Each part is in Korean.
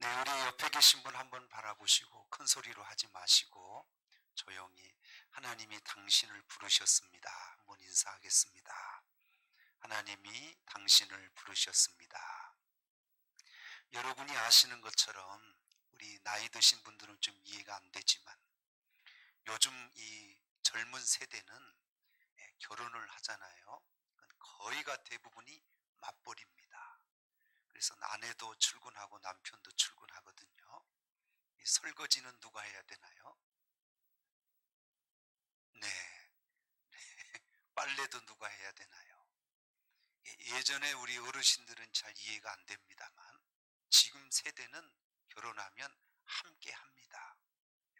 네, 우리 옆에 계신 분 한번 바라보시고 큰 소리로 하지 마시고 조용히 하나님이 당신을 부르셨습니다. 한번 인사하겠습니다. 하나님이 당신을 부르셨습니다. 여러분이 아시는 것처럼 우리 나이 드신 분들은 좀 이해가 안 되지만 요즘 이 젊은 세대는 결혼을 하잖아요. 거의가 대부분이 맞벌이입니다. 그래서 아내도 출근하고 남편도 출근하거든요. 이 설거지는 누가 해야 되나요? 네. 빨래도 누가 해야 되나요? 예전에 우리 어르신들은 잘 이해가 안 됩니다만 지금 세대는 결혼하면 함께 합니다.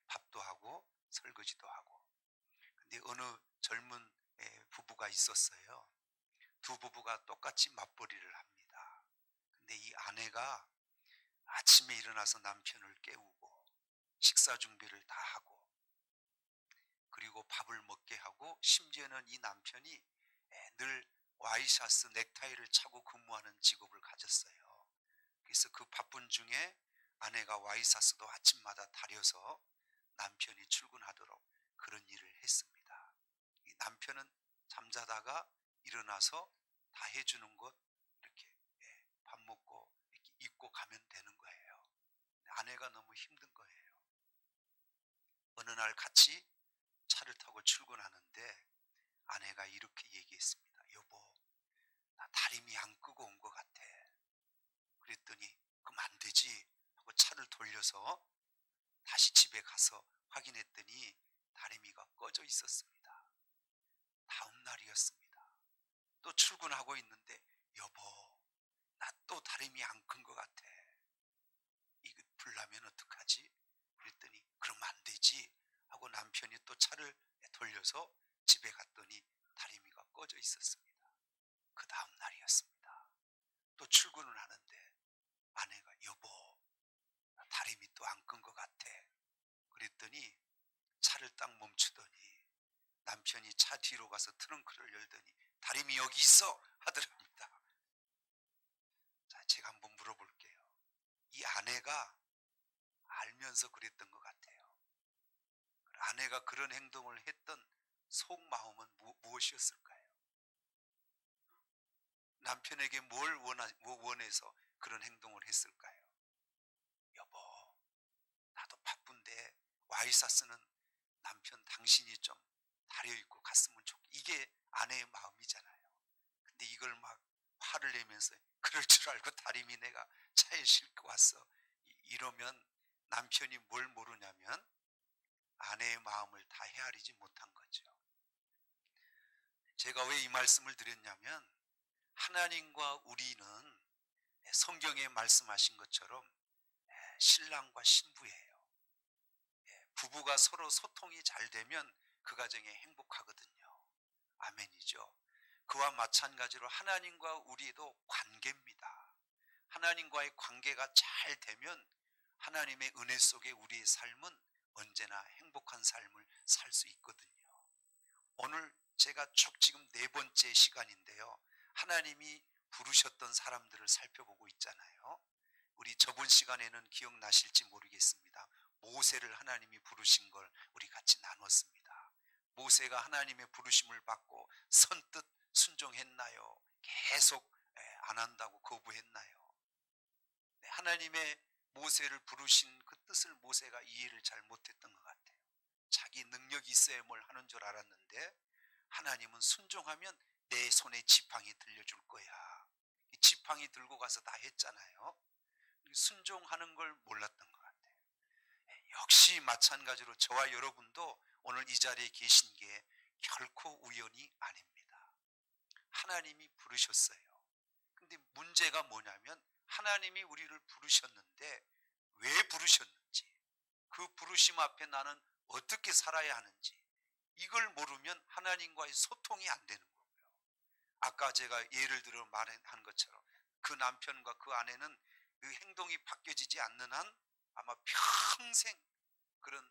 밥도 하고 설거지도 하고. 근데 어느 젊은 부부가 있었어요. 두 부부가 똑같이 맞벌이를 합니다. 근데 이 아내가 아침에 일어나서 남편을 깨우고 식사 준비를 다 하고 그리고 밥을 먹게 하고 심지어는 이 남편이 늘 와이셔츠 넥타이를 차고 근무하는 직업을 가졌어요. 그래서 그 바쁜 중에 아내가 와이셔츠도 아침마다 다려서 남편이 출근하도록 그런 일을 했습니다. 이 남편은 잠자다가 일어나서 다 해주는 것 이렇게 밥 먹고 이렇게 입고 가면 되는 거예요. 아내가 너무 힘든 거예요. 어느 날 같이 차를 타고 출근하는데 아내가 이렇게 얘기했습니다. 여보, 나 다리미 안 끄고 온 것 같아. 그랬더니 그럼 안 되지 하고 차를 돌려서 다시 집에 가서 확인했더니 다리미가 꺼져 있었습니다. 다음 날이었습니다. 또 출근하고 있는데 여보, 나 또 다리미 안 끈 것 같아. 이거 불나면 어떡하지? 그랬더니 그러면 안 되지 하고 남편이 또 차를 돌려서 집에 갔더니 다리미가 꺼져 있었습니다. 그 다음 날이었습니다. 또 출근을 하는데 아내가 여보, 나 다리미 또 안 끈 것 같아. 그랬더니 차를 딱 멈추더니 남편이 차 뒤로 가서 트렁크를 열더니 다리미 여기 있어 하더랍니다. 자, 제가 한번 물어볼게요. 이 아내가 알면서 그랬던 것 같아요. 아내가 그런 행동을 했던 속마음은 무엇이었을까요? 남편에게 뭘 원해서 그런 행동을 했을까요? 여보, 나도 바쁜데 와이셔츠는 남편 당신이 좀 다려입고 갔으면 좋겠. 이게 아내의 마음이잖아요. 근데 이걸 막 화를 내면서 그럴 줄 알고 다리미 내가 차에 싣고 왔어. 이러면 남편이 뭘 모르냐면 아내의 마음을 다 헤아리지 못한 거죠. 제가 왜 이 말씀을 드렸냐면 하나님과 우리는 성경에 말씀하신 것처럼 신랑과 신부예요. 부부가 서로 소통이 잘 되면 그 가정이 행복하거든요. 아멘이죠. 그와 마찬가지로 하나님과 우리도 관계입니다. 하나님과의 관계가 잘 되면 하나님의 은혜 속에 우리의 삶은 언제나 행복한 삶을 살 수 있거든요. 오늘 제가 쭉 지금 네 번째 시간인데요. 하나님이 부르셨던 사람들을 살펴보고 있잖아요. 우리 저번 시간에는 기억나실지 모르겠습니다. 모세를 하나님이 부르신 걸 우리 같이 나눴습니다. 모세가 하나님의 부르심을 받고 선뜻 순종했나요? 계속 안 한다고 거부했나요? 하나님의 모세를 부르신 그 뜻을 모세가 이해를 잘 못했던 것 같아요. 자기 능력이 있어야 뭘 하는 줄 알았는데 하나님은 순종하면 내 손에 지팡이 들려줄 거야. 지팡이 들고 가서 다 했잖아요. 순종하는 걸 몰랐던 것 같아요. 역시 마찬가지로 저와 여러분도 오늘 이 자리에 계신 게 결코 우연이 아닙니다. 하나님이 부르셨어요. 근데 문제가 뭐냐면 하나님이 우리를 부르셨는데 왜 부르셨는지, 그 부르심 앞에 나는 어떻게 살아야 하는지 이걸 모르면 하나님과의 소통이 안 되는 거고요. 아까 제가 예를 들어 말한 것처럼 그 남편과 그 아내는 그 행동이 바뀌어지지 않는 한 아마 평생 그런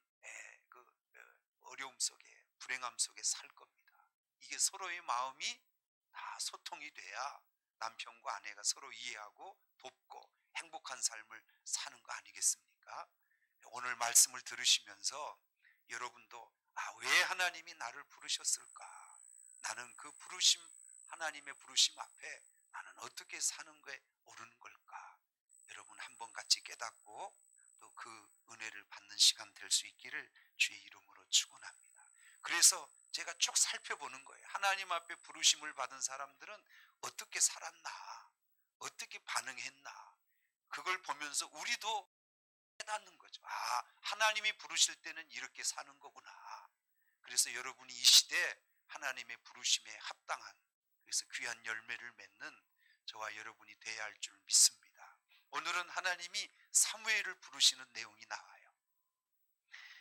어려움 속에 불행함 속에 살 겁니다. 이게 서로의 마음이 다 소통이 돼야 남편과 아내가 서로 이해하고 돕고 행복한 삶을 사는 거 아니겠습니까? 오늘 말씀을 들으시면서 여러분도 왜 하나님이 나를 부르셨을까? 나는 그 부르심, 하나님의 부르심 앞에 나는 어떻게 사는 게 옳은 걸까? 여러분 한번 같이 깨닫고 또 그 은혜를 받는 시간 될 수 있기를 주의 이름으로 축원합니다. 그래서 제가 쭉 살펴보는 거예요. 하나님 앞에 부르심을 받은 사람들은 어떻게 살았나? 어떻게 반응했나? 그걸 보면서 우리도 깨닫는 거죠. 하나님이 부르실 때는 이렇게 사는 거구나. 그래서 여러분이 이 시대에 하나님의 부르심에 합당한, 그래서 귀한 열매를 맺는 저와 여러분이 되어야 할 줄 믿습니다. 오늘은 하나님이 사무엘을 부르시는 내용이 나와요.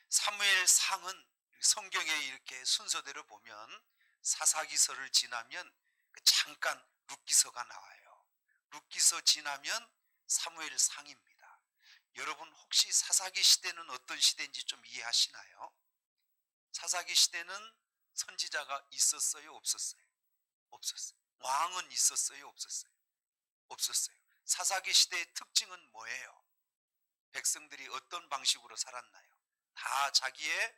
사무엘 상은 성경에 이렇게 순서대로 보면 사사기서를 지나면 잠깐 룻기서가 나와요. 룻기서 지나면 사무엘 상입니다. 여러분 혹시 사사기 시대는 어떤 시대인지 좀 이해하시나요? 사사기 시대는 선지자가 있었어요, 없었어요? 없었어요. 왕은 있었어요, 없었어요? 없었어요. 사사기 시대의 특징은 뭐예요? 백성들이 어떤 방식으로 살았나요? 다 자기의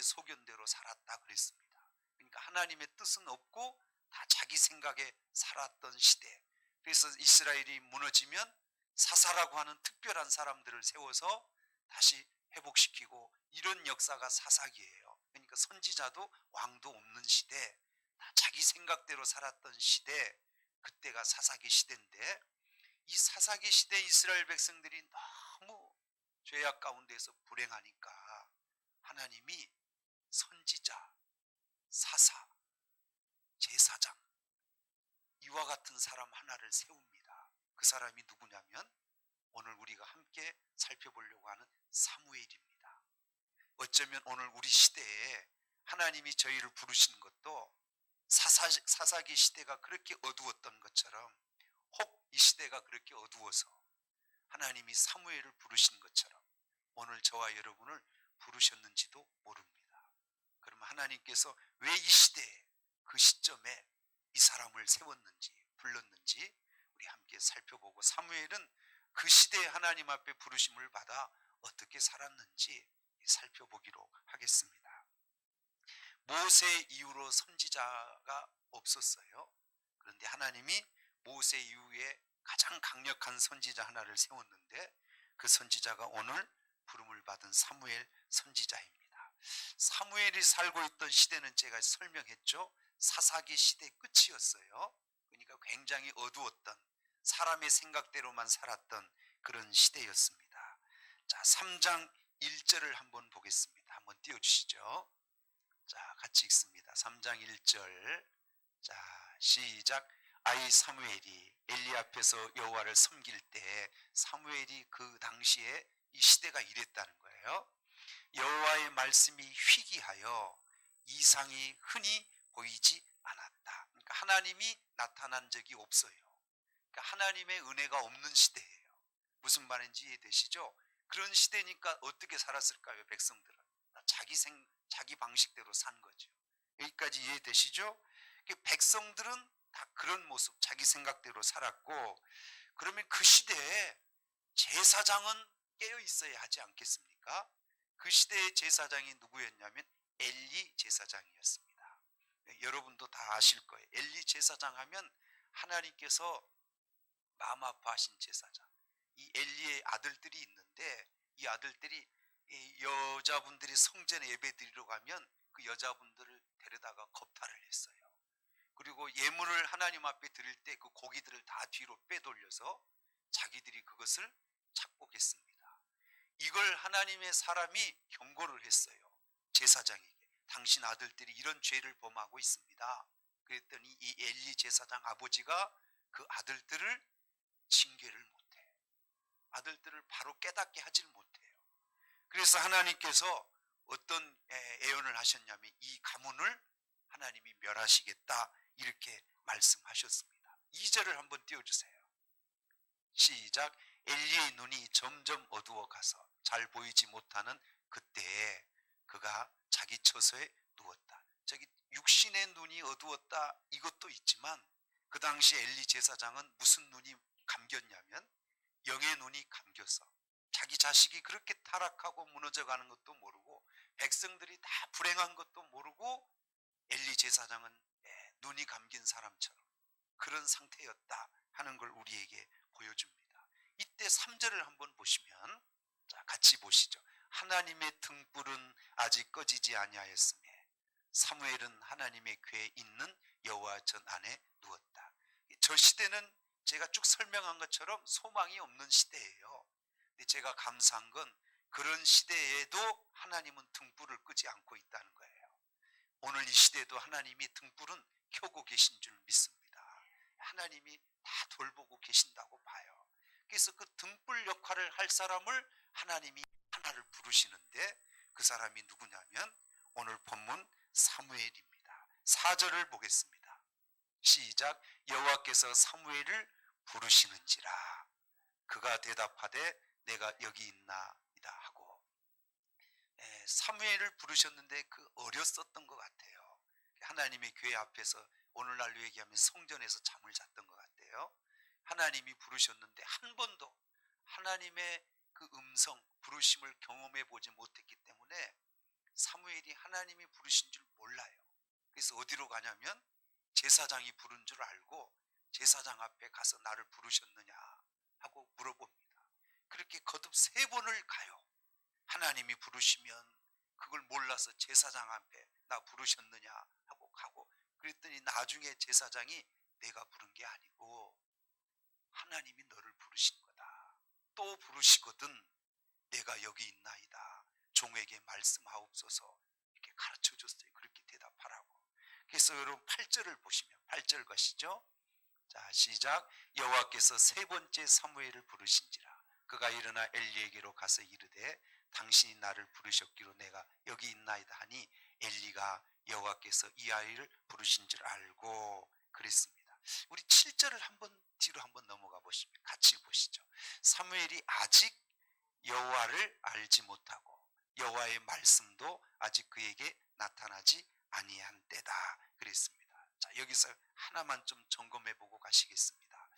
소견대로 살았다 그랬습니다. 그러니까 하나님의 뜻은 없고 다 자기 생각에 살았던 시대. 그래서 이스라엘이 무너지면 사사라고 하는 특별한 사람들을 세워서 다시 회복시키고, 이런 역사가 사사기예요. 그러니까 선지자도 왕도 없는 시대, 다 자기 생각대로 살았던 시대, 그때가 사사기 시대인데, 이 사사기 시대 이스라엘 백성들이 너무 죄악 가운데서 불행하니까 하나님이 선지자, 사사, 제사장, 이와 같은 사람 하나를 세웁니다. 그 사람이 누구냐면 오늘 우리가 함께 살펴보려고 하는 사무엘입니다. 어쩌면 오늘 우리 시대에 하나님이 저희를 부르시는 것도 사사기 시대가 그렇게 어두웠던 것처럼, 혹 이 시대가 그렇게 어두워서 하나님이 사무엘을 부르신 것처럼 오늘 저와 여러분을 부르셨는지도 모릅니다. 그러면 하나님께서 왜 이 시대에, 그 시점에 이 사람을 세웠는지 불렀는지 우리 함께 살펴보고, 사무엘은 그 시대에 하나님 앞에 부르심을 받아 어떻게 살았는지 살펴보기로 하겠습니다. 모세 이후로 선지자가 없었어요. 그런데 하나님이 모세 이후에 가장 강력한 선지자 하나를 세웠는데, 그 선지자가 오늘 부름을 받은 사무엘 선지자입니다. 사무엘이 살고 있던 시대는 제가 설명했죠. 사사기 시대 끝이었어요. 그러니까 굉장히 어두웠던, 사람의 생각대로만 살았던 그런 시대였습니다. 자, 3장 1절을 한번 보겠습니다. 한번 띄워주시죠. 자, 같이 읽습니다. 3장 1절. 자, 시작. 아이 사무엘이 엘리 앞에서 여호와를 섬길 때, 사무엘이 그 당시에 이 시대가 이랬다는 거예요. 여호와의 말씀이 희귀하여 이상이 흔히 보이지 않았다. 그러니까 하나님이 나타난 적이 없어요. 그러니까 하나님의 은혜가 없는 시대예요. 무슨 말인지 이해되시죠? 그런 시대니까 어떻게 살았을까요? 백성들은 자기 방식대로 산 거죠. 여기까지 이해되시죠? 백성들은 다 그런 모습, 자기 생각대로 살았고, 그러면 그 시대에 제사장은 깨어 있어야 하지 않겠습니까? 그 시대의 제사장이 누구였냐면 엘리 제사장이었습니다. 여러분도 다 아실 거예요. 엘리 제사장 하면 하나님께서 마음 아파하신 제사장. 이 엘리의 아들들이 있는데, 이 아들들이 여자분들이 성전에 예배 드리러 가면 그 여자분들을 데려다가 겁탈을 했어요. 그리고 예물을 하나님 앞에 드릴 때 그 고기들을 다 뒤로 빼돌려서 자기들이 그것을 착복했습니다. 이걸 하나님의 사람이 경고를 했어요. 제사장에게. 당신 아들들이 이런 죄를 범하고 있습니다. 그랬더니 이 엘리 제사장 아버지가 그 아들들을 징계를 못해. 아들들을 바로 깨닫게 하질 못해요. 그래서 하나님께서 어떤 예언을 하셨냐면 이 가문을 하나님이 멸하시겠다, 이렇게 말씀하셨습니다. 2절을 한번 띄워주세요. 시작. 엘리의 눈이 점점 어두워 가서 잘 보이지 못하는 그때에 그가 자기 처소에 누웠다. 저기 육신의 눈이 어두웠다, 이것도 있지만 그 당시 엘리 제사장은 무슨 눈이 감겼냐면 영의 눈이 감겨서 자기 자식이 그렇게 타락하고 무너져가는 것도 모르고 백성들이 다 불행한 것도 모르고 엘리 제사장은 눈이 감긴 사람처럼 그런 상태였다 하는 걸 우리에게 보여줍니다. 이때 3절을 한번 보시면, 자, 같이 보시죠. 하나님의 등불은 아직 꺼지지 아니하였으며 사무엘은 하나님의 궤에 있는 여호와 전 안에 누웠다. 저 시대는 제가 쭉 설명한 것처럼 소망이 없는 시대예요. 근데 제가 감사한 건 그런 시대에도 하나님은 등불을 끄지 않고 있다는 거예요. 오늘 이 시대에도 하나님이 등불은 켜고 계신 줄 믿습니다. 하나님이 다 돌보고 계신다고 봐요. 그래서 그 등불 역할을 할 사람을 하나님이 하나를 부르시는데 그 사람이 누구냐면 오늘 본문 사무엘입니다. 4절을 보겠습니다. 시작. 여호와께서 사무엘을 부르시는지라 그가 대답하되 내가 여기 있나이다 하고, 사무엘을 부르셨는데 그 어렸었던 것 같아요. 하나님의 교회 앞에서 오늘날로 얘기하면 성전에서 잠을 잤던 것 같아요. 하나님이 부르셨는데 한 번도 하나님의 그 음성 부르심을 경험해 보지 못했기 때문에 사무엘이 하나님이 부르신 줄 몰라요. 그래서 어디로 가냐면 제사장이 부른 줄 알고 제사장 앞에 가서 나를 부르셨느냐 하고 물어봅니다. 그렇게 거듭 3번을 가요. 하나님이 부르시면 그걸 몰라서 제사장 앞에 나 부르셨느냐 하고 가고, 그랬더니 나중에 제사장이 내가 부른 게 아니고 하나님이 너를 부르신 거다. 또 부르시거든 내가 여기 있나이다. 종에게 말씀하옵소서 이렇게 가르쳐 줬어요. 그렇게 대답하라고. 그래서 여러분 8절을 보시면 8절 가시죠. 자, 시작. 여호와께서 3번째 사무엘을 부르신지라 그가 일어나 엘리에게로 가서 이르되 당신이 나를 부르셨기로 내가 여기 있나이다 하니 엘리가 여호와께서 이 아이를 부르신 줄 알고 그랬습니다. 우리 7절을 한번 뒤로 한번 넘어가 보시면 같이 보시죠. 사무엘이 아직 여호와를 알지 못하고 여호와의 말씀도 아직 그에게 나타나지 아니한 때다 그랬습니다. 자, 여기서 하나만 좀 점검해 보고 가시겠습니다.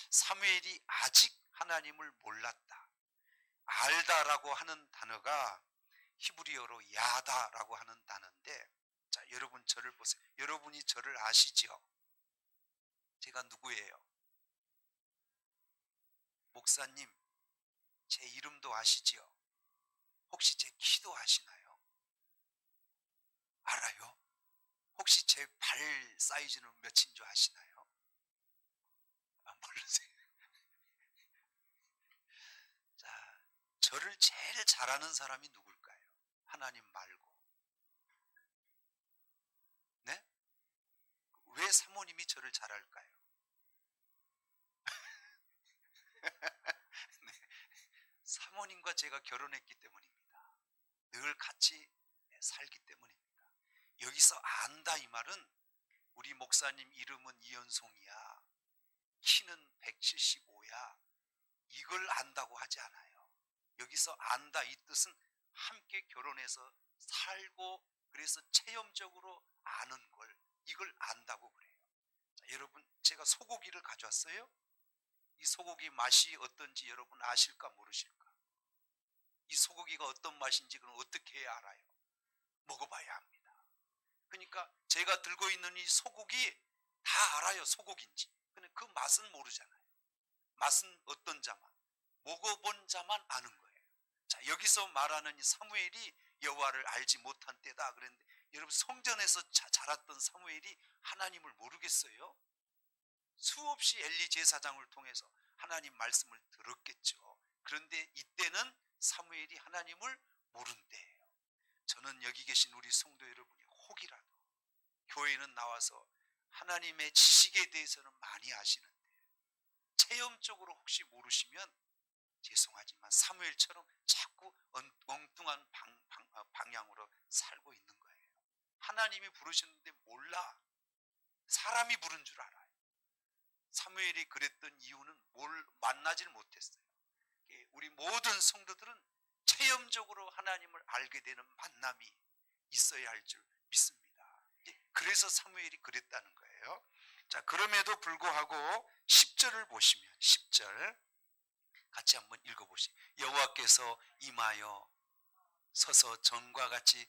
사무엘이 아직 하나님을 몰랐다. 알다라고 하는 단어가 히브리어로 야다라고 하는 단어인데, 자, 여러분 저를 보세요. 여러분이 저를 아시죠? 제가 누구예요? 목사님, 제 이름도 아시지요? 혹시 제 키도 아시나요? 알아요? 혹시 제 발 사이즈는 몇인 줄 아시나요? 모르세요? 자, 저를 제일 잘 아는 사람이 누굴까요? 하나님 말고. 네? 왜 사모님이 저를 잘 알까요? 네, 사모님과 제가 결혼했기 때문입니다. 늘 같이 살기 때문입니다. 여기서 안다 이 말은 우리 목사님 이름은 이현송이야, 키는 175야, 이걸 안다고 하지 않아요. 여기서 안다 이 뜻은 함께 결혼해서 살고 그래서 체험적으로 아는 걸, 이걸 안다고 그래요. 자, 여러분 제가 소고기를 가져왔어요. 이 소고기 맛이 어떤지 여러분 아실까 모르실까? 이 소고기가 어떤 맛인지 그럼 어떻게 해야 알아요? 먹어봐야 합니다. 그러니까 제가 들고 있는 이 소고기 다 알아요, 소고기인지. 근데 그 맛은 모르잖아요. 맛은 어떤 자만, 먹어본 자만 아는 거예요. 자, 여기서 말하는 이 사무엘이 여호와를 알지 못한 때다 그랬는데, 여러분 성전에서 자랐던 사무엘이 하나님을 모르겠어요? 수없이 엘리 제사장을 통해서 하나님 말씀을 들었겠죠. 그런데 이때는 사무엘이 하나님을 모른 때예요. 저는 여기 계신 우리 성도 여러분이 혹이라도 교회는 나와서 하나님의 지식에 대해서는 많이 아시는데 체험적으로 혹시 모르시면 죄송하지만 사무엘처럼 자꾸 엉뚱한 방향으로 살고 있는 거예요. 하나님이 부르셨는데 몰라. 사람이 부른 줄 알아요. 사무엘이 그랬던 이유는 뭘 만나질 못했어요. 우리 모든 성도들은 체험적으로 하나님을 알게 되는 만남이 있어야 할 줄 믿습니다. 그래서 사무엘이 그랬다는 거예요. 자, 그럼에도 불구하고 10절을 보시면 10절 같이 한번 읽어보시죠. 여호와께서 임하여 서서 전과 같이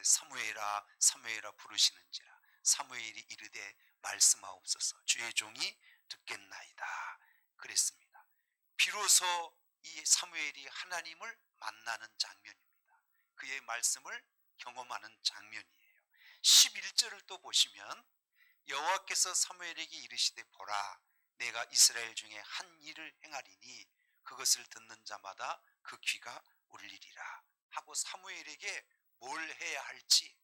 사무엘아 사무엘아 부르시는지라 사무엘이 이르되 말씀하옵소서 주의 종이 듣겠나이다 그랬습니다. 비로소 이 사무엘이 하나님을 만나는 장면입니다. 그의 말씀을 경험하는 장면이에요. 11절을 또 보시면 여호와께서 사무엘에게 이르시되 보라 내가 이스라엘 중에 한 일을 행하리니 그것을 듣는 자마다 그 귀가 울리리라 하고 사무엘에게 뭘 해야 할지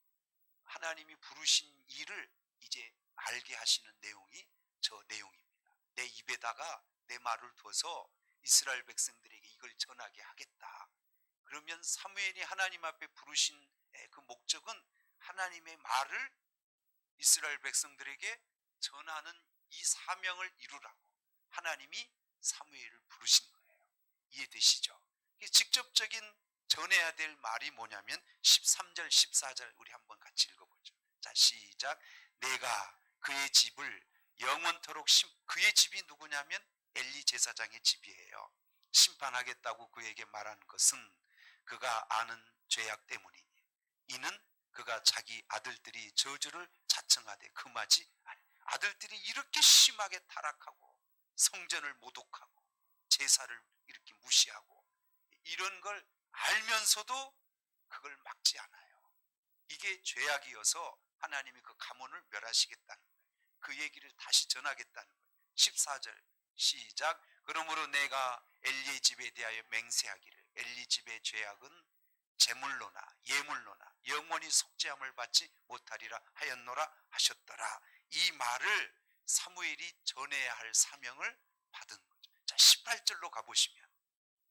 하나님이 부르신 일을 이제 알게 하시는 내용이 저 내용입니다. 내 입에다가 내 말을 둬서 이스라엘 백성들에게 이걸 전하게 하겠다. 그러면 사무엘이 하나님 앞에 부르신 그 목적은 하나님의 말을 이스라엘 백성들에게 전하는 이 사명을 이루라고 하나님이 사무엘을 부르신 거예요. 이해되시죠? 직접적인 전해야 될 말이 뭐냐면 13절 14절 우리 한번 같이 읽어보죠. 자, 시작. 내가 그의 집을 영원토록 그의 집이 누구냐면 엘리 제사장의 집이에요. 심판하겠다고 그에게 말한 것은 그가 아는 죄악 때문이니 이는 그가 자기 아들들이 저주를 자청하되 금하지 아니 아들들이 이렇게 심하게 타락하고 성전을 모독하고 제사를 이렇게 무시하고 이런 걸 알면서도 그걸 막지 않아요. 이게 죄악이어서 하나님이 그 가문을 멸하시겠다는 거예요. 그 얘기를 다시 전하겠다는 거예요. 14절 시작. 그러므로 내가 엘리 집에 대하여 맹세하기를 엘리 집의 죄악은 제물로나 예물로나 영원히 속죄함을 받지 못하리라 하였노라 하셨더라. 이 말을 사무엘이 전해야 할 사명을 받은 거죠. 자, 18절로 가보시면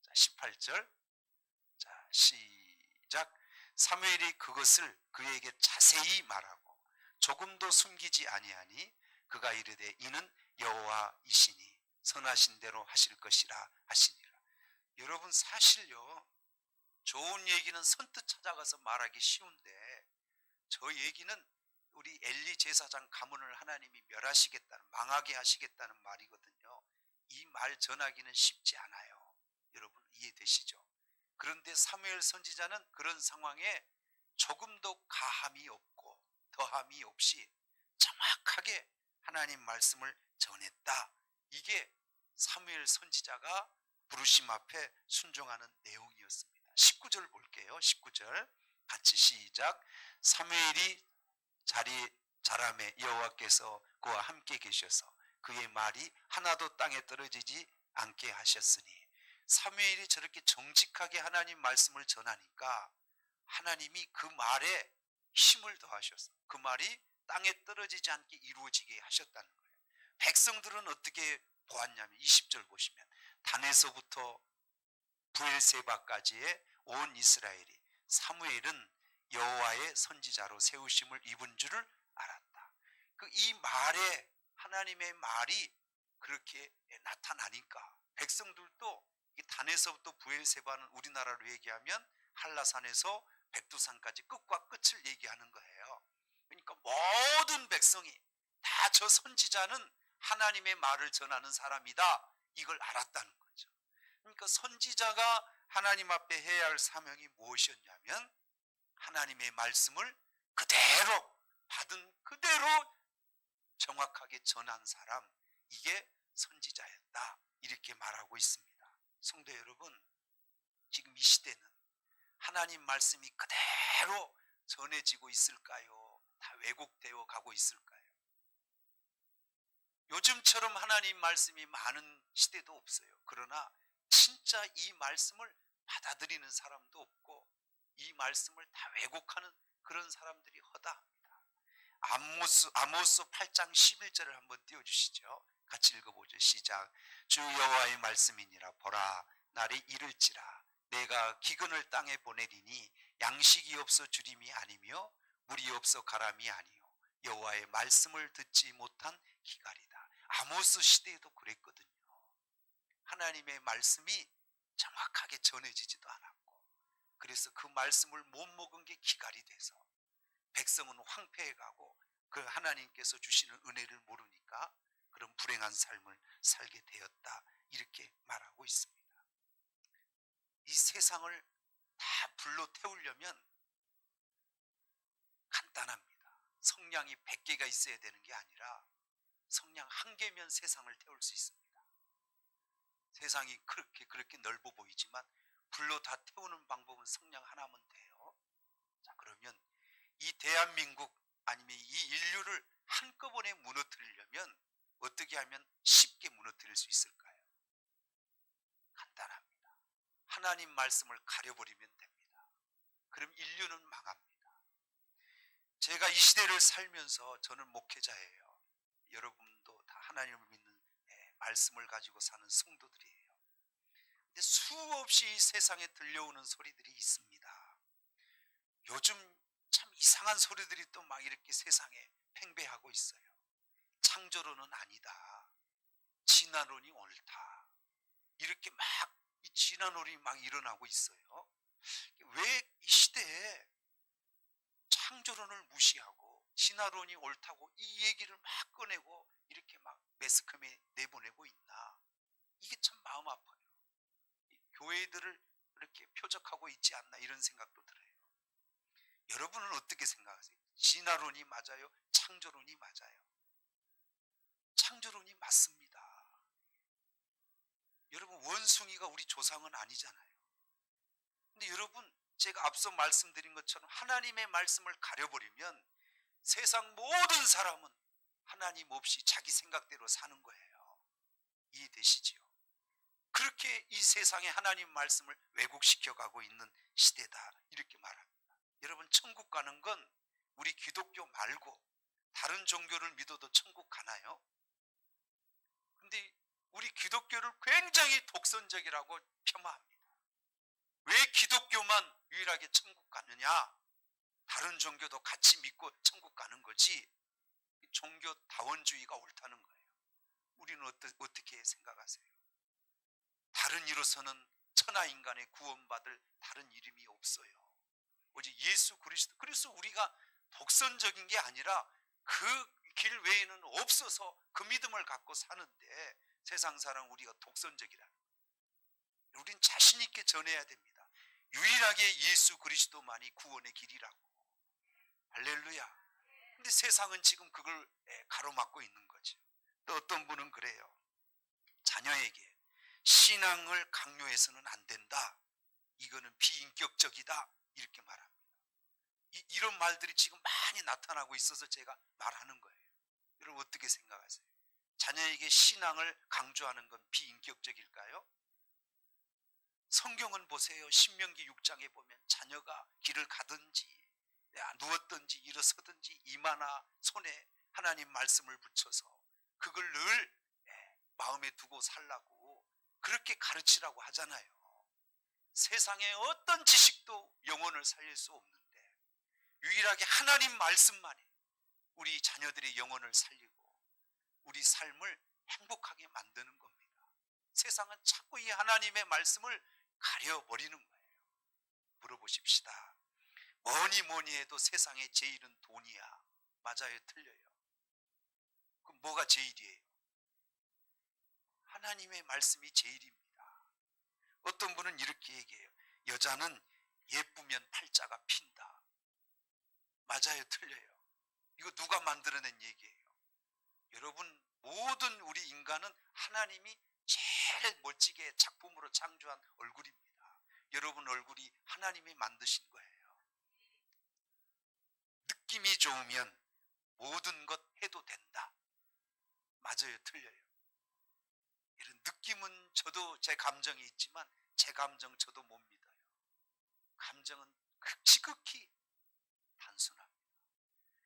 자, 18절 자, 시작. 사무엘이 그것을 그에게 자세히 말하고 조금도 숨기지 아니하니 그가 이르되 이는 여호와이시니 선하신 대로 하실 것이라 하시니라. 여러분 사실요 좋은 얘기는 선뜻 찾아가서 말하기 쉬운데 저 얘기는 우리 엘리 제사장 가문을 하나님이 멸하시겠다는 망하게 하시겠다는 말이거든요. 이 말 전하기는 쉽지 않아요. 여러분 이해되시죠? 그런데 사무엘 선지자는 그런 상황에 조금도 가함이 없고 더함이 없이 정확하게 하나님 말씀을 전했다. 이게 사무엘 선지자가 부르심 앞에 순종하는 내용이었습니다. 19절 볼게요. 19절 같이 시작. 사무엘이 자라매 여호와께서 그와 함께 계셔서 그의 말이 하나도 땅에 떨어지지 않게 하셨으니 사무엘이 저렇게 정직하게 하나님 말씀을 전하니까 하나님이 그 말에 힘을 더하셔서 그 말이 땅에 떨어지지 않게 이루어지게 하셨다는 거예요. 백성들은 어떻게 보았냐면 20절 보시면 단에서부터 부엘세바까지의 온 이스라엘이 사무엘은 여호와의 선지자로 세우심을 입은 줄을 알았다. 이 말에 하나님의 말이 그렇게 나타나니까 백성들도 단에서부터 부엘세바는 우리나라로 얘기하면 한라산에서 백두산까지 끝과 끝을 얘기하는 거예요. 그러니까 모든 백성이 다 저 선지자는 하나님의 말을 전하는 사람이다 이걸 알았다는 거죠. 그러니까 선지자가 하나님 앞에 해야 할 사명이 무엇이었냐면 하나님의 말씀을 그대로 받은 그대로 정확하게 전한 사람, 이게 선지자였다 이렇게 말하고 있습니다. 성도 여러분, 지금 이 시대는 하나님 말씀이 그대로 전해지고 있을까요? 다 왜곡되어 가고 있을까요? 요즘처럼 하나님 말씀이 많은 시대도 없어요. 그러나 진짜 이 말씀을 받아들이는 사람도 없고 이 말씀을 다 왜곡하는 그런 사람들이 허다합니다. 아모스 8장 11절을 한번 띄워주시죠. 같이 읽어보죠. 시작. 주 여호와의 말씀이니라. 보라 날이 이를지라 내가 기근을 땅에 보내리니 양식이 없어 주림이 아니며 물이 없어 가람이 아니요 여호와의 말씀을 듣지 못한 기갈이다. 아모스 시대에도 그랬거든요. 하나님의 말씀이 정확하게 전해지지도 않았고 그래서 그 말씀을 못 먹은 게 기갈이 돼서 백성은 황폐해 가고 그 하나님께서 주시는 은혜를 모르니까 그런 불행한 삶을 살게 되었다, 이렇게 말하고 있습니다. 이 세상을 다 불로 태우려면 간단합니다. 성냥이 100개가 있어야 되는 게 아니라 성냥 1개면 세상을 태울 수 있습니다. 세상이 그렇게 넓어 보이지만 불로 다 태우는 방법은 성냥 하나면 돼요. 자, 그러면 이 대한민국 아니면 이 인류를 한꺼번에 무너뜨리려면 어떻게 하면 쉽게 무너뜨릴 수 있을까요? 간단합니다. 하나님 말씀을 가려버리면 됩니다. 그럼 인류는 망합니다. 제가 이 시대를 살면서 저는 목회자예요. 여러분도 다 하나님을 믿는 말씀을 가지고 사는 성도들이에요. 근데 수없이 세상에 들려오는 소리들이 있습니다. 요즘 참 이상한 소리들이 또 막 이렇게 세상에 팽배하고 있어요. 창조론은 아니다, 진화론이 옳다, 이렇게 막 이 진화론이 막 일어나고 있어요. 왜 이 시대에 창조론을 무시하고 진화론이 옳다고 이 얘기를 막 꺼내고 이렇게 막 매스컴에 내보내고 있나, 이게 참 마음 아파요. 교회들을 이렇게 표적하고 있지 않나, 이런 생각도 들어요. 여러분은 어떻게 생각하세요? 진화론이 맞아요? 창조론이 맞아요? 창조론이 맞습니다. 여러분, 원숭이가 우리 조상은 아니잖아요. 근데 여러분, 제가 앞서 말씀드린 것처럼 하나님의 말씀을 가려버리면 세상 모든 사람은 하나님 없이 자기 생각대로 사는 거예요. 이해되시지요? 그렇게 이 세상에 하나님 말씀을 왜곡시켜 가고 있는 시대다, 이렇게 말합니다. 여러분, 천국 가는 건 우리 기독교 말고 다른 종교를 믿어도 천국 가나요? 근데 우리 기독교를 굉장히 독선적이라고 폄하합니다. 왜 기독교만 유일하게 천국 가느냐? 다른 종교도 같이 믿고 천국 가는 거지, 종교 다원주의가 옳다는 거예요. 우리는 어떻게 생각하세요? 다른 이로서는 천하 인간의 구원받을 다른 이름이 없어요. 오직 예수 그리스도. 그래서 우리가 독선적인 게 아니라 그 길 외에는 없어서 그 믿음을 갖고 사는데, 세상 사람 우리가 독선적이라는 거예요. 우린 자신 있게 전해야 됩니다. 유일하게 예수 그리스도만이 구원의 길이라고. 할렐루야. 근데 세상은 지금 그걸 가로막고 있는 거죠. 또 어떤 분은 그래요. 자녀에게 신앙을 강요해서는 안 된다, 이거는 비인격적이다, 이렇게 말합니다. 이런 말들이 지금 많이 나타나고 있어서 제가 말하는 거예요. 여러분, 어떻게 생각하세요? 자녀에게 신앙을 강조하는 건 비인격적일까요? 성경은 보세요. 신명기 6장에 보면 자녀가 길을 가든지 누웠든지 일어서든지 이마나 손에 하나님 말씀을 붙여서 그걸 늘 마음에 두고 살라고 그렇게 가르치라고 하잖아요. 세상에 어떤 지식도 영혼을 살릴 수 없는데 유일하게 하나님 말씀만이 우리 자녀들의 영혼을 살리고 우리 삶을 행복하게 만드는 겁니다. 세상은 자꾸 이 하나님의 말씀을 가려버리는 거예요. 물어보십시다. 뭐니 해도 세상의 제일은 돈이야. 맞아요? 틀려요? 그럼 뭐가 제일이에요? 하나님의 말씀이 제일입니다. 어떤 분은 이렇게 얘기해요. 여자는 예쁘면 팔자가 핀다. 맞아요? 틀려요? 이거 누가 만들어낸 얘기예요? 여러분, 모든 우리 인간은 하나님이 제일 멋지게 작품으로 창조한 얼굴입니다. 여러분 얼굴이 하나님이 만드신 거예요. 느낌이 좋으면 모든 것 해도 된다. 맞아요? 틀려요? 이런 느낌은 저도 제 감정이 있지만 제 감정 저도 못 믿어요. 감정은 지극히 단순합니다.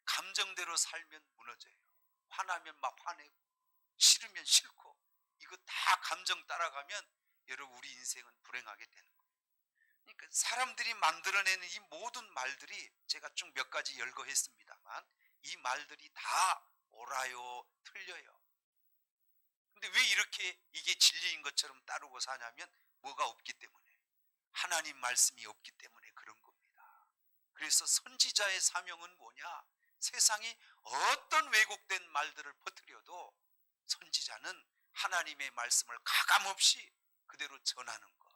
감정대로 살면 무너져요. 화나면 막 화내고 싫으면 싫고, 이거 다 감정 따라가면 여러분 우리 인생은 불행하게 되는 거예요. 그러니까 사람들이 만들어내는 이 모든 말들이 제가 쭉 몇 가지 열거했습니다만 이 말들이 다 옳아요, 틀려요. 근데 왜 이렇게 이게 진리인 것처럼 따르고 사냐면 뭐가 없기 때문에, 하나님 말씀이 없기 때문에 그런 겁니다. 그래서 선지자의 사명은 뭐냐? 세상이 어떤 왜곡된 말들을 퍼뜨려도 선지자는 하나님의 말씀을 가감없이 그대로 전하는 것,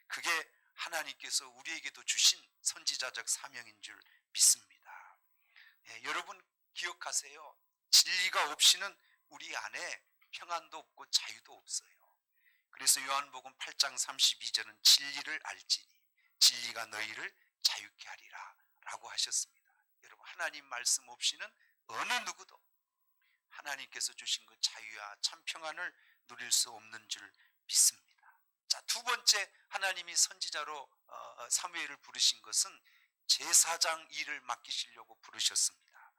그게 하나님께서 우리에게도 주신 선지자적 사명인 줄 믿습니다. 여러분 기억하세요. 진리가 없이는 우리 안에 평안도 없고 자유도 없어요. 그래서 요한복음 8장 32절은 진리를 알지니 진리가 너희를 자유케 하리라 라고 하셨습니다. 여러분 하나님 말씀 없이는 어느 누구도 하나님께서 주신 그 자유와 참 평안을 누릴 수 없는 줄 믿습니다. 자, 두 번째 하나님이 선지자로 사무엘을 부르신 것은 제사장 일을 맡기시려고 부르셨습니다.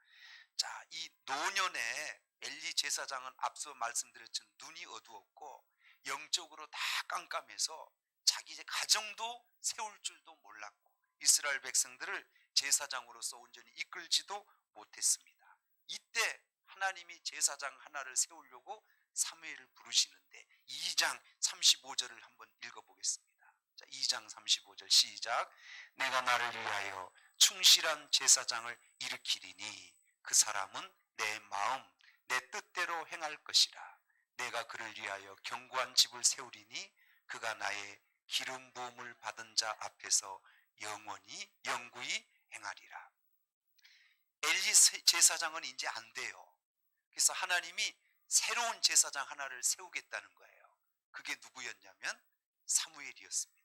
자, 이 노년에 엘리 제사장은 앞서 말씀드렸지만 눈이 어두웠고 영적으로 다 깜깜해서 자기 가정도 세울 줄도 몰랐고 이스라엘 백성들을 제사장으로서 온전히 이끌지도 못했습니다. 이때 하나님이 제사장 하나를 세우려고 사무엘을 부르시는데 2장 35절을 한번 읽어보겠습니다. 자, 2장 35절 시작. 내가 나를 위하여 충실한 제사장을 일으키리니 그 사람은 내 마음 내 뜻대로 행할 것이라. 내가 그를 위하여 견고한 집을 세우리니 그가 나의 기름 부음을 받은 자 앞에서 영구히 행하리라. 엘리 제사장은 이제 안 돼요. 그래서 하나님이 새로운 제사장 하나를 세우겠다는 거예요. 그게 누구였냐면 사무엘이었습니다.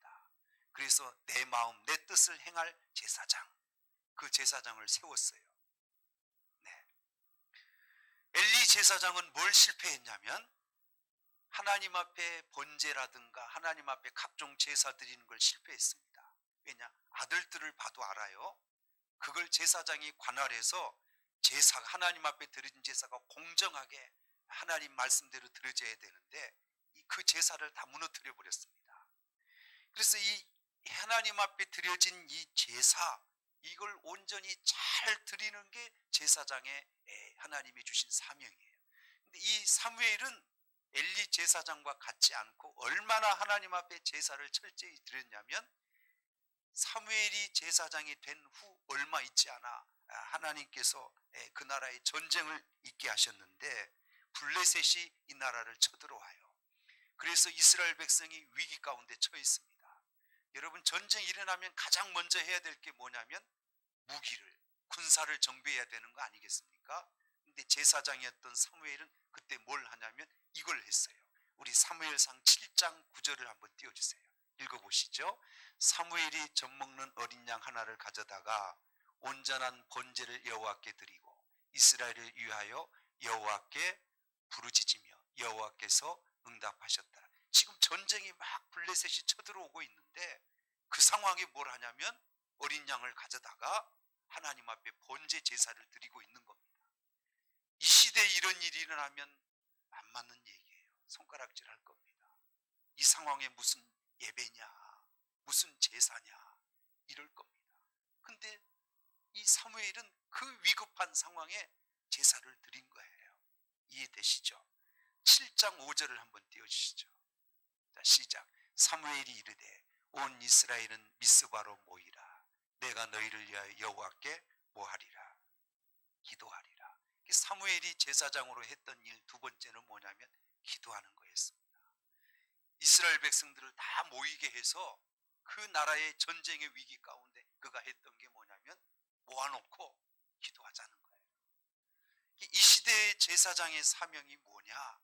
그래서 내 마음 내 뜻을 행할 제사장, 그 제사장을 세웠어요. 네. 엘리 제사장은 뭘 실패했냐면 하나님 앞에 번제라든가 하나님 앞에 각종 제사 드리는 걸 실패했습니다. 왜냐? 아들들을 봐도 알아요. 그걸 제사장이 관할해서 하나님 앞에 드린 제사가 공정하게 하나님 말씀대로 드려져야 되는데 그 제사를 다 무너뜨려 버렸습니다. 그래서 이 하나님 앞에 드려진 이 제사, 이걸 온전히 잘 드리는 게 제사장의 하나님이 주신 사명이에요. 근데 이 사무엘은 엘리 제사장과 같지 않고 얼마나 하나님 앞에 제사를 철저히 드렸냐면 사무엘이 제사장이 된 후 얼마 있지 않아 하나님께서 그 나라에 전쟁을 있게 하셨는데 블레셋이 이 나라를 쳐들어와요. 그래서 이스라엘 백성이 위기 가운데 처해 있습니다. 여러분 전쟁이 일어나면 가장 먼저 해야 될 게 뭐냐면 무기를, 군사를 정비해야 되는 거 아니겠습니까? 근데 제사장이었던 사무엘은 그때 뭘 하냐면 이걸 했어요. 우리 사무엘상 7장 9절을 한번 띄워주세요. 읽어보시죠. 사무엘이 젖먹는 어린 양 하나를 가져다가 온전한 번제를 여호와께 드리고 이스라엘을 위하여 여호와께 부르짖으며 여호와께서 응답하셨다. 지금 전쟁이 막 블레셋이 쳐들어오고 있는데 그 상황에 뭘 하냐면 어린 양을 가져다가 하나님 앞에 번제 제사를 드리고 있는 겁니다. 이 시대에 이런 일이 일어나면 안 맞는 얘기예요. 손가락질 할 겁니다. 이 상황에 무슨 예배냐, 무슨 제사냐 이럴 겁니다. 근데 이 사무엘은 그 위급한 상황에 제사를 드린 거예요. 이해되시죠? 7장 5절을 한번 띄워주시죠. 자, 시작. 사무엘이 이르되 온 이스라엘은 미스바로 모이라. 내가 너희를 위하여 여호와께 뭐하리라? 기도하리라. 사무엘이 제사장으로 했던 일 두 번째는 뭐냐면 기도하는 거였습니다. 이스라엘 백성들을 다 모이게 해서 그 나라의 전쟁의 위기 가운데 그가 했던 게 뭐냐면 모아놓고 기도하자는 거예요. 이 시대의 제사장의 사명이 뭐냐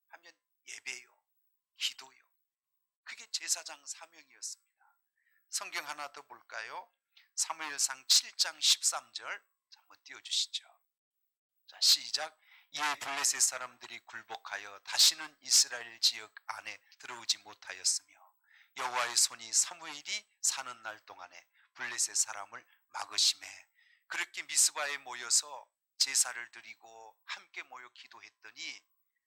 하면 예배요, 기도요. 그게 제사장 사명이었습니다. 성경 하나 더 볼까요? 사무엘상 7장 13절 한번 띄워주시죠. 자, 시작. 이에 블레셋 사람들이 굴복하여 다시는 이스라엘 지역 안에 들어오지 못하였으며 여호와의 손이 사무엘이 사는 날 동안에 블레셋 사람을 막으심에 그렇게 미스바에 모여서 제사를 드리고 함께 모여 기도했더니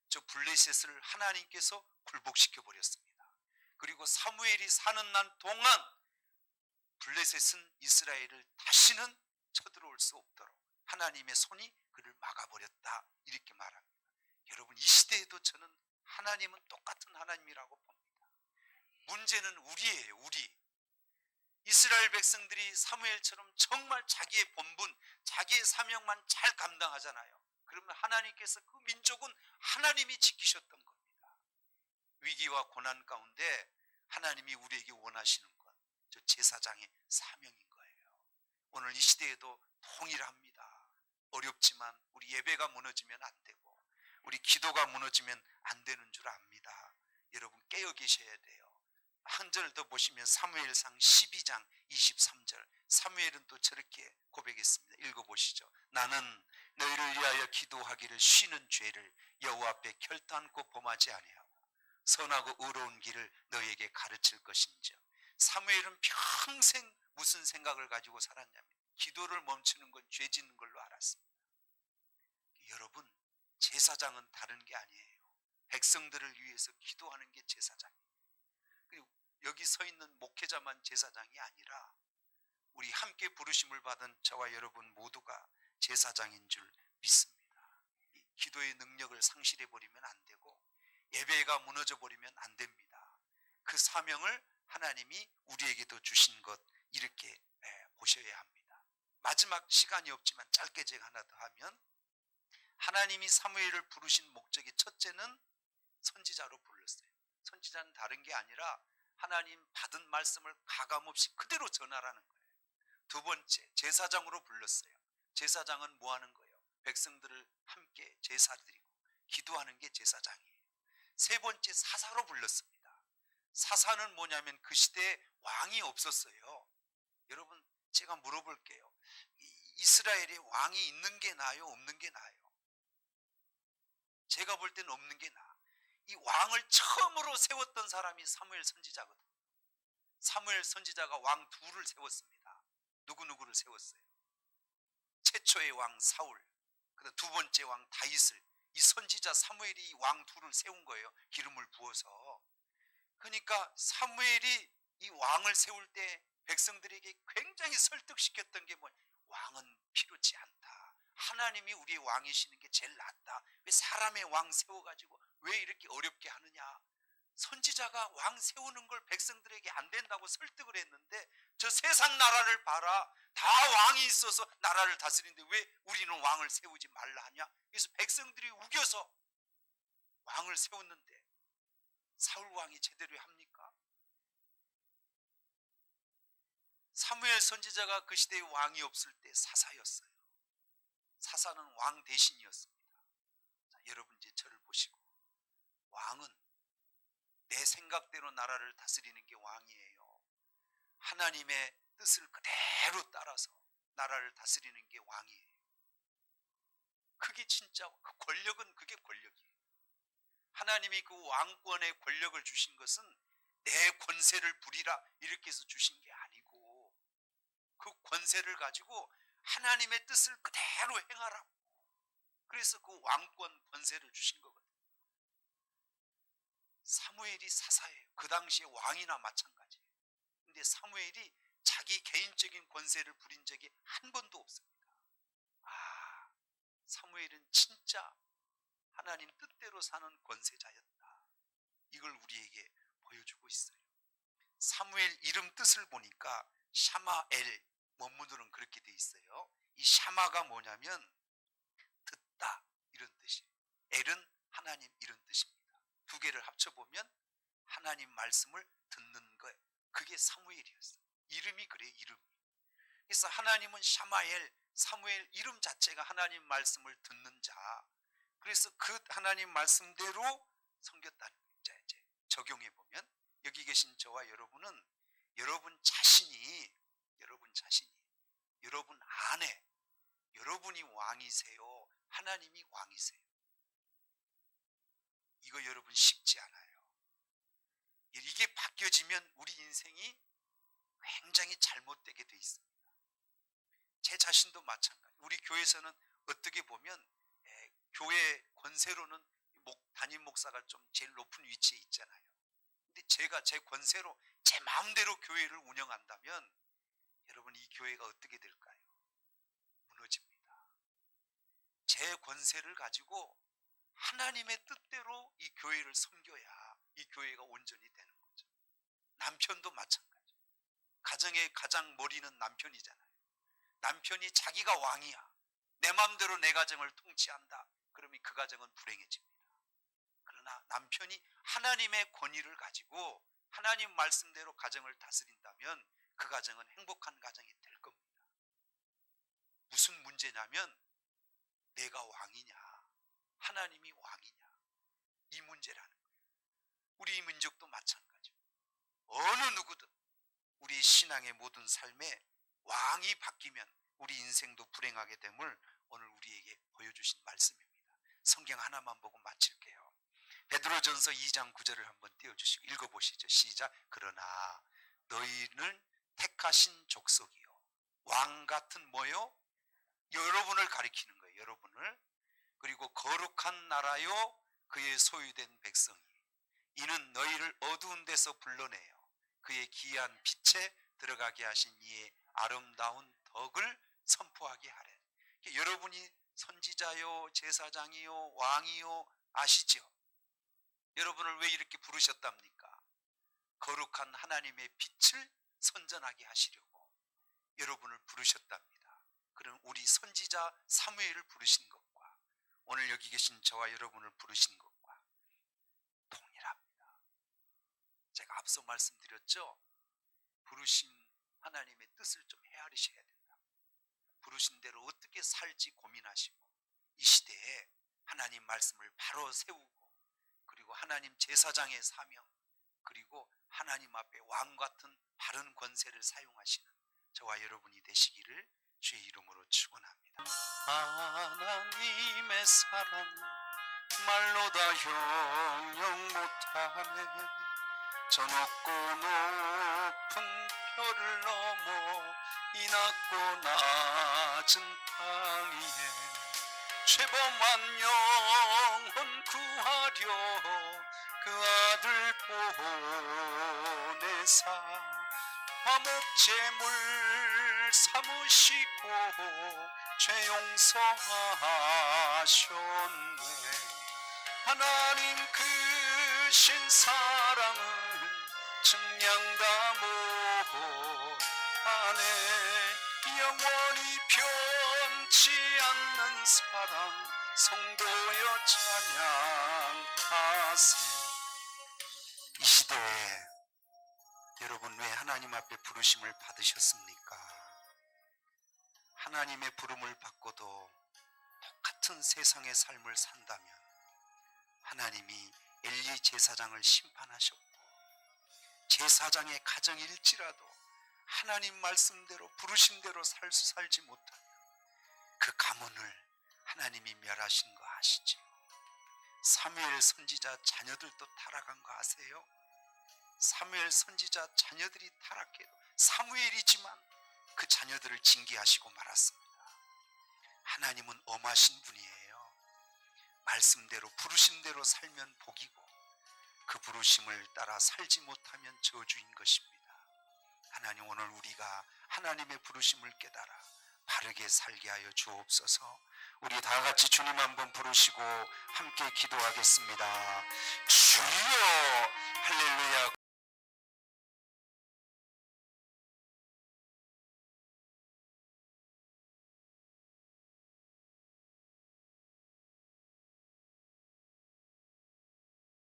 저 블레셋을 하나님께서 굴복시켜 버렸습니다. 그리고 사무엘이 사는 날 동안 블레셋은 이스라엘을 다시는 쳐들어올 수 없도록 하나님의 손이 그를 막아버렸다 이렇게 말합니다. 여러분 이 시대에도 저는 하나님은 똑같은 하나님이라고 봅니다. 문제는 우리예요. 우리. 이스라엘 백성들이 사무엘처럼 정말 자기의 본분, 자기의 사명만 잘 감당하잖아요. 그러면 하나님께서 그 민족은 하나님이 지키셨던 겁니다. 위기와 고난 가운데 하나님이 우리에게 원하시는 것, 저 제사장의 사명인 거예요. 오늘 이 시대에도 동일합니다. 어렵지만 우리 예배가 무너지면 안 되고 우리 기도가 무너지면 안 되는 줄 압니다. 여러분 깨어 계셔야 돼요. 한 절 더 보시면 사무엘상 12장 23절, 사무엘은 또 저렇게 고백했습니다. 읽어보시죠. 나는 너희를 위하여 기도하기를 쉬는 죄를 여호와 앞에 결단코 범하지 아니하고 선하고 의로운 길을 너희에게 가르칠 것인지요. 사무엘은 평생 무슨 생각을 가지고 살았냐면 기도를 멈추는 건 죄 짓는 걸로 알았습니다. 여러분, 제사장은 다른 게 아니에요. 백성들을 위해서 기도하는 게 제사장이에요. 그리고 여기 서 있는 목회자만 제사장이 아니라 우리 함께 부르심을 받은 저와 여러분 모두가 제사장인 줄 믿습니다. 이 기도의 능력을 상실해 버리면 안 되고 예배가 무너져 버리면 안 됩니다. 그 사명을 하나님이 우리에게도 주신 것, 이렇게 보셔야 합니다. 마지막 시간이 없지만 짧게 제가 하나 더 하면, 하나님이 사무엘을 부르신 목적의 첫째는 선지자로 불렀어요. 선지자는 다른 게 아니라 하나님 받은 말씀을 가감없이 그대로 전하라는 거예요. 두 번째, 제사장으로 불렀어요. 제사장은 뭐 하는 거예요? 백성들을 함께 제사드리고 기도하는 게 제사장이에요. 세 번째, 사사로 불렀습니다. 사사는 뭐냐면 그 시대에 왕이 없었어요. 여러분, 제가 물어볼게요. 이스라엘에 왕이 있는 게 나아요, 없는 게 나아요? 제가 볼 때는 없는 게 나아. 이 왕을 처음으로 세웠던 사람이 사무엘 선지자거든요. 사무엘 선지자가 왕 둘을 세웠습니다. 누구누구를 세웠어요? 최초의 왕 사울, 그다음 두 번째 왕 다윗을, 이 선지자 사무엘이 이 왕 둘을 세운 거예요. 기름을 부어서. 그러니까 사무엘이 이 왕을 세울 때 백성들에게 굉장히 설득시켰던 게 뭐예요? 왕은 필요치 않다. 하나님이 우리의 왕이시는 게 제일 낫다. 왜 사람의 왕 세워가지고 왜 이렇게 어렵게 하느냐. 선지자가 왕 세우는 걸 백성들에게 안 된다고 설득을 했는데, 저 세상 나라를 봐라. 다 왕이 있어서 나라를 다스리는데 왜 우리는 왕을 세우지 말라 하냐. 그래서 백성들이 우겨서 왕을 세웠는데 사울 왕이 제대로 합니까? 사무엘 선지자가 그 시대에 왕이 없을 때 사사였어요. 사사는 왕 대신이었습니다. 자, 여러분 이제 저를 보시고, 왕은 내 생각대로 나라를 다스리는 게 왕이에요. 하나님의 뜻을 그대로 따라서 나라를 다스리는 게 왕이에요. 그게 진짜 그 권력은, 그게 권력이에요. 하나님이 그 왕권의 권력을 주신 것은 내 권세를 부리라 이렇게 해서 주신 게 아니고, 그 권세를 가지고 하나님의 뜻을 그대로 행하라고, 그래서 그 왕권 권세를 주신 거거든요. 사무엘이 사사예요. 그 당시에 왕이나 마찬가지예요. 근데 사무엘이 자기 개인적인 권세를 부린 적이 한 번도 없습니다. 아, 사무엘은 진짜 하나님 뜻대로 사는 권세자였다. 이걸 우리에게 보여주고 있어요. 사무엘 이름 뜻을 보니까 샤마엘, 원문으로는 그렇게 돼 있어요. 이 샤마가 뭐냐면 듣다 이런 뜻이에요. 엘은 하나님 이런 뜻입니다. 두 개를 합쳐보면 하나님 말씀을 듣는 거예요. 그게 사무엘이었어요. 이름이 그래요, 이름이. 그래서 하나님은 샤마엘, 사무엘 이름 자체가 하나님 말씀을 듣는 자. 그래서 그 하나님 말씀대로 섬겼다는 거예요. 자, 이제 적용해 보면 여기 계신 저와 여러분은 여러분 자신이 여러분 안에 여러분이 왕이세요, 하나님이 왕이세요? 이거 여러분 쉽지 않아요. 이게 바뀌어지면 우리 인생이 굉장히 잘못되게 돼 있습니다. 제 자신도 마찬가지. 우리 교회에서는 어떻게 보면 교회 권세로는 담임 목사가 좀 제일 높은 위치에 있잖아요. 근데 제가 제 권세로 제 마음대로 교회를 운영한다면 여러분 이 교회가 어떻게 될까요? 무너집니다. 제 권세를 가지고 하나님의 뜻대로 이 교회를 섬겨야 이 교회가 온전히 되는 거죠. 남편도 마찬가지. 가정의 가장 머리는 남편이잖아요. 남편이 자기가 왕이야, 내 마음대로 내 가정을 통치한다, 그러면 그 가정은 불행해집니다. 그러나 남편이 하나님의 권위를 가지고 하나님 말씀대로 가정을 다스린다면 그 가정은 행복한 가정이 될 겁니다. 무슨 문제냐면 내가 왕이냐 하나님이 왕이냐, 이 문제라는 거예요. 우리 민족도 마찬가지예요. 어느 누구든 우리 신앙의 모든 삶에 왕이 바뀌면 우리 인생도 불행하게 됨을 오늘 우리에게 보여주신 말씀입니다. 성경 하나만 보고 마칠게요. 베드로전서 2장 9절을 한번 띄워주시고 읽어보시죠. 시작. 그러나 너희는 택하신 족속이요, 왕 같은 뭐요? 여러분을 가리키는 거예요. 여러분을. 그리고 거룩한 나라요, 그의 소유된 백성이. 이는 너희를 어두운 데서 불러내요 그의 기이한 빛에 들어가게 하신 이의 아름다운 덕을 선포하게 하래. 여러분이 선지자요, 제사장이요, 왕이요, 아시죠? 여러분을 왜 이렇게 부르셨답니까? 거룩한 하나님의 빛을 선전하게 하시려고 여러분을 부르셨답니다. 그럼 우리 선지자 사무엘을 부르신 것과 오늘 여기 계신 저와 여러분을 부르신 것과 동일합니다. 제가 앞서 말씀드렸죠? 부르신 하나님의 뜻을 좀 헤아리셔야 된다. 부르신 대로 어떻게 살지 고민하시고 이 시대에 하나님 말씀을 바로 세우고, 그리고 하나님 제사장의 사명, 그리고 하나님 앞에 왕 같은 바른 권세를 사용하시는 저와 여러분이 되시기를 주의 이름으로 축원합니다. 하나님의 사랑 말로 다 형용 못하네. 저 높고 높은 별을 넘어 이 낮고 낮은 땅 위에 죄범한 영혼 구하려 그 아들 보내사 화목제물 삼으시고 죄 용서하셨네. 하나님 크신 사랑은 측량 다 못하네. 영원히 변치 않는 사랑 성도여 찬양하세. 이 시대에 여러분 왜 하나님 앞에 부르심을 받으셨습니까? 하나님의 부름을 받고도 똑같은 세상의 삶을 산다면 하나님이 엘리 제사장을 심판하셨고 제사장의 가정일지라도 하나님 말씀대로 부르신 대로 살지 못하면 그 가문을 하나님이 멸하신 거 아시죠? 사무엘 선지자 자녀들도 타락한 거 아세요? 사무엘 선지자 자녀들이 타락해도 사무엘이지만 그 자녀들을 징계하시고 말았습니다. 하나님은 엄하신 분이에요. 말씀대로 부르신 대로 살면 복이고 그 부르심을 따라 살지 못하면 저주인 것입니다. 하나님, 오늘 우리가 하나님의 부르심을 깨달아 바르게 살게 하여 주옵소서. 우리 다 같이 주님 한번 부르시고 함께 기도하겠습니다. 주여, 할렐루야.